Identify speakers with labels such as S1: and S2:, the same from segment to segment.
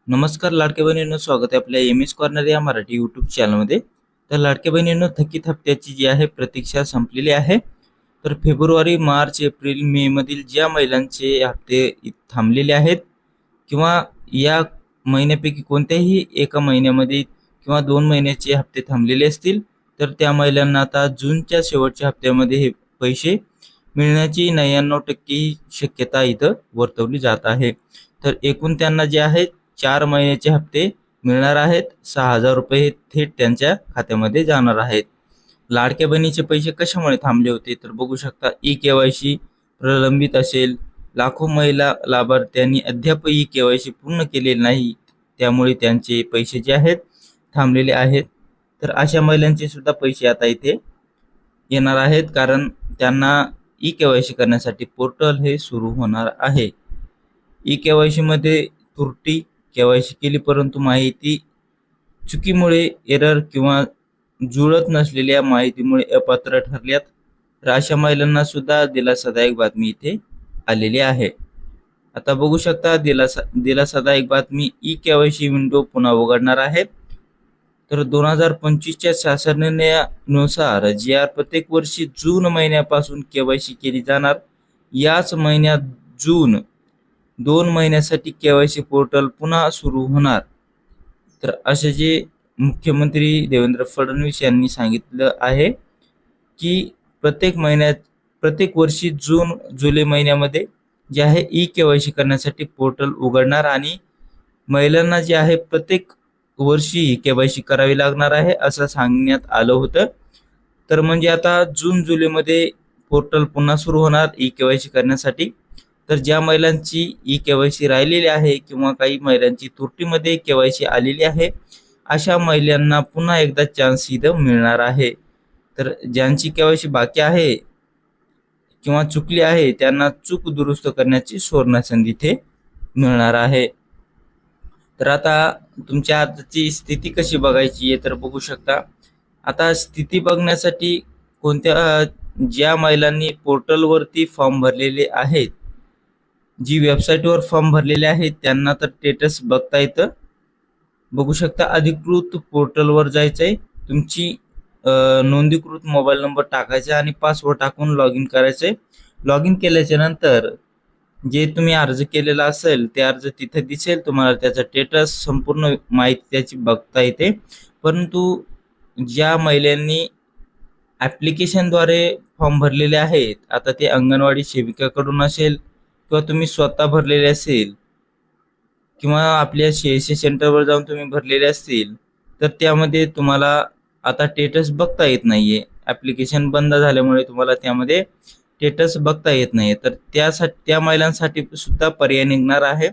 S1: नमस्कार लाडक्या बहिणींनो, स्वागत आहे आपल्या एम एस कॉर्नर या मराठी यूट्यूब चॅनलमध्ये. तर लाडक्या बहिणींनो, थकीत हप्त्याची जी आहे प्रतीक्षा संपलेली आहे. तर फेब्रुवारी, मार्च, एप्रिल, मे मधील ज्या महिलांचे हप्ते थांबलेले आहेत किंवा या महिन्यापैकी कोणत्याही एका महिन्यामध्ये किंवा 2 महिन्याचे हप्ते थांबलेले असतील, तर त्या महिलांना आता जूनच्या शेवटच्या हप्त्यामध्ये हे पैसे मिळण्याची 99% शक्यता इथं वर्तवली जात आहे. तर एकूण त्यांना जे आहेत 4 महिन्याचे हप्ते मिळणार आहेत. 6,000 रुपये हे थेट त्यांच्या खात्यामध्ये जाणार आहेत. लाडक्या बहिणीचे पैसे कशामुळे थांबले होते तर बघू शकता, ई-केवायसी प्रलंबित असेल. लाखो महिला लाभार्थ्यांनी अद्याप ई-केवायसी पूर्ण केलेली नाही, त्यामुळे त्यांचे पैसे जे आहेत थांबलेले आहेत. तर अशा महिलांचे सुद्धा पैसे आता इथे येणार आहेत, कारण त्यांना ई-केवायसी करण्यासाठी पोर्टल हे सुरू होणार आहे. ई-केवायसी मध्ये त्रुटी, केवायसी केली परंतु माहिती चुकीमुळे, एरर किंवा जुळत नसलेल्या माहितीमुळे अपात्र ठरल्यात, तर अशा महिलांना सुद्धा दिलासादायक बातमी इथे आलेली आहे. आता बघू शकता, दिलासादायक बातमी, ई-केवायसी विंडो पुन्हा उघडणार आहे. तर 2025च्या शासन निर्णयानुसार जी आर प्रत्येक वर्षी जून महिन्यापासून केवायसी केली जाणार. याच महिन्यात जून 2 महिन्यासाठी केवायसी पोर्टल पुन्हा सुरू होणार. तर असे जे मुख्यमंत्री देवेंद्र फडणवीस यांनी सांगितलं आहे की प्रत्येक वर्षी जून जुलै महिन्यामध्ये जे आहे ई-केवायसी करण्यासाठी पोर्टल उघडणार आणि महिलांना जे आहे प्रत्येक वर्षी केवायसी करावी लागणार आहे असं सांगण्यात आलं होतं. तर म्हणजे आता जून जुलैमध्ये पोर्टल पुन्हा सुरू होणार ई-केवायसी करण्यासाठी. तर ज्या महिलांची ई-केवायसी राहिलेली आहे किंवा काही महिलांची त्रुटीमध्ये केवायसी आलेली आहे, अशा महिलांना पुन्हा एकदा चान्स इथं मिळणार आहे. तर ज्यांची केवायसी बाकी आहे किंवा चुकली आहे, त्यांना चूक दुरुस्त करण्याची सुवर्ण संधी इथे मिळणार आहे. तर आता तुमच्या आजची स्थिती कशी बघायची आहे तर बघू शकता. आता स्थिती बघण्यासाठी ज्या महिलांनी पोर्टलवरती फॉर्म भरलेले आहेत, जी वेबसाईटवर फॉर्म भरलेले आहेत, त्यांना तर स्टेटस बघता येतं. बघू शकता, अधिकृत पोर्टलवर जायचं आहे, तुमची नोंदणीकृत मोबाईल नंबर टाकायचा आणि पासवर्ड टाकून लॉग इन करायचं आहे. लॉग इन केल्याच्या नंतर जे तुम्ही अर्ज केलेला असेल ते अर्ज तिथे दिसेल तुम्हाला, त्याचा स्टेटस संपूर्ण माहिती त्याची बघता येते. परंतु ज्या महिलांनी ॲप्लिकेशनद्वारे फॉर्म भरलेले आहेत, आता ते अंगणवाडी सेविकाकडून असेल किंवा तुम्ही स्वतः भरलेले असेल किंवा आपल्या CSC सेंटरवर जाऊन तुम्ही भरलेले असतील, तर त्यामध्ये तुम्हाला आता स्टेटस बघता येत नाहीये. ॲप्लिकेशन बंद झाल्यामुळे तुम्हाला त्यामध्ये स्टेटस बघता येत नाही. तर त्या महिलांसाठी सुद्धा पर्याय निघणार आहे.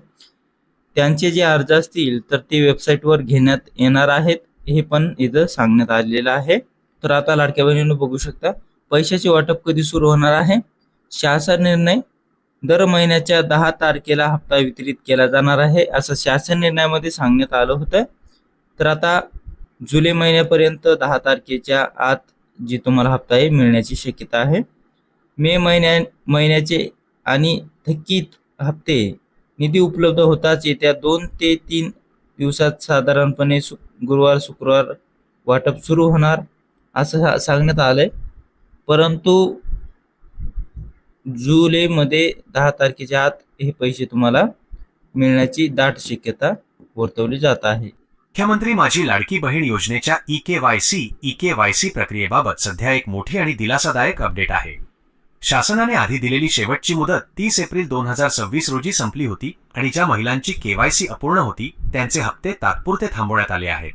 S1: त्यांचे जे अर्ज असतील तर ते वेबसाईटवर घेण्यात येणार आहेत, हे पण इथं सांगण्यात आलेलं आहे. तर आता लाडक्या बहिणींनो बघू शकता, पैशाचे वाटप कधी सुरू होणार आहे. शासन निर्णय, दर महिन्याच्या 10 तारखेला हप्ता वितरित केला जाणार आहे असं शासन निर्णयामध्ये सांगण्यात आलं होतं. तर आता जुलै महिन्यापर्यंत 10 तारखेच्या आत जी तुम्हाला हप्ता आहे मिळण्याची शक्यता आहे. मे महिन्याचे आणि थकीत हप्ते निधी उपलब्ध होताच येत्या 2 ते 3 दिवसात साधारणपणे गुरुवार शुक्रवार वाटप सुरू होणार असं सांगण्यात आलंय. परंतु जुलैमध्ये 10 तारखेच्या आत हे पैसे तुम्हाला मिळण्याची दाट शक्यता वर्तवली जात आहे.
S2: मुख्यमंत्री माझी लाडकी बहीण योजनेच्या ई-केवायसी प्रक्रियेबाबत सध्या एक मोठी आणि दिलासादायक अपडेट आहे. शासनाने आधी दिलेली शेवटची मुदत 30 एप्रिल 2026 रोजी संपली होती आणि ज्या महिलांची केवायसी अपूर्ण होती त्यांचे हप्ते तात्पुरते थांबवण्यात आले आहेत.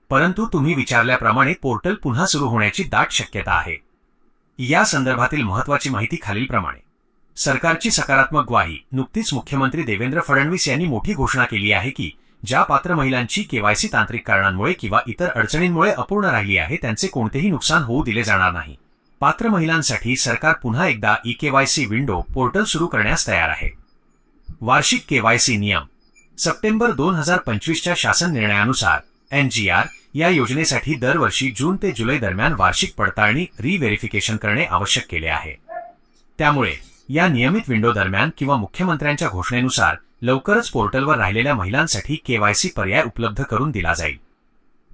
S2: परंतु तुम्ही विचारल्याप्रमाणे पोर्टल पुन्हा सुरू होण्याची दाट शक्यता आहे. या संदर्भातील महत्त्वाची माहिती खालीलप्रमाणे. सरकारची सकारात्मक ग्वाही. नुकतीच मुख्यमंत्री देवेंद्र फडणवीस यांनी मोठी घोषणा केली आहे की ज्या पात्र महिलांची केवायसी तांत्रिक कारणांमुळे किंवा इतर अडचणींमुळे अपूर्ण राहिली आहे त्यांचे कोणतेही नुकसान होऊ दिले जाणार नाही. पात्र महिलांसाठी सरकार पुन्हा एकदा ई-केवायसी विंडो पोर्टल सुरू करण्यास तयार आहे. वार्षिक केवायसी नियम. सप्टेंबर 2025च्या शासन निर्णयानुसार NGR या योजनेसाठी दरवर्षी जून ते जुलै दरम्यान वार्षिक पडताळणी रिव्हेरिफिकेशन करणे आवश्यक केले आहे. त्यामुळे या नियमित विंडो दरम्यान किंवा मुख्यमंत्र्यांच्या घोषणेनुसार लवकरच पोर्टलवर राहिलेल्या महिलांसाठी केवायसी पर्याय उपलब्ध करून दिला जाईल.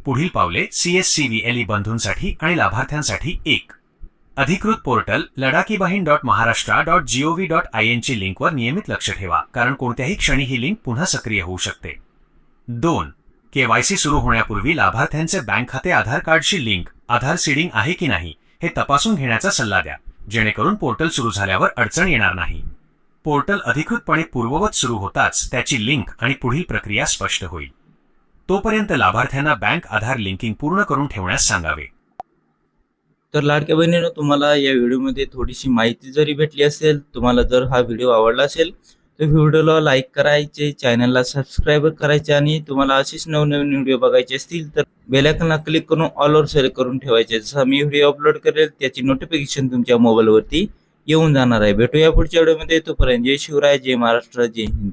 S2: पुढील पावले CSCVLE बंधूंसाठी आणि लाभार्थ्यांसाठी 1. अधिकृत पोर्टल ladakhibahin.maharashtra.gov.in ची लिंकवर नियमित लक्ष ठेवा, कारण कोणत्याही क्षणी ही लिंक पुन्हा सक्रिय होऊ शकते. 2. केवायसी सुरू होण्यापूर्वी लाभार्थ्यांचे बँक खाते आधार कार्डशी लिंक आधार सीडिंग आहे की नाही हे तपासून घेण्याचा सल्ला द्या, जेणेकरून पोर्टल सुरू झाल्यावर अडचण येणार नाही. पोर्टल अधिकृतपणे पूर्ववत सुरू होताच त्याची लिंक आणि पुढील प्रक्रिया स्पष्ट होईल. तोपर्यंत लाभार्थ्यांना बँक आधार लिंकिंग पूर्ण करून ठेवण्यास सांगावे.
S1: तर लाडक्या बहिणींनो, तुम्हाला या व्हिडिओमध्ये थोडीशी माहिती जरी भेटली असेल, तुम्हाला जर हा व्हिडिओ आवडला असेल तर व्हिडिओला लाईक करायचे, चॅनलला सबस्क्राईब करायचे आणि तुम्हाला अशीच नवनवीन व्हिडिओ बघायचे असतील तर बेल आयकॉनला क्लिक करून ऑलवर सिलेक्ट करून ठेवायचे. जसं मी व्हिडिओ अपलोड करेल त्याची नोटिफिकेशन तुमच्या मोबाईलवरती येऊन जाणार आहे. भेटूया पुढच्या व्हिडिओमध्ये. तोपर्यंत जय शिवराय, जय महाराष्ट्र, जय हिंद.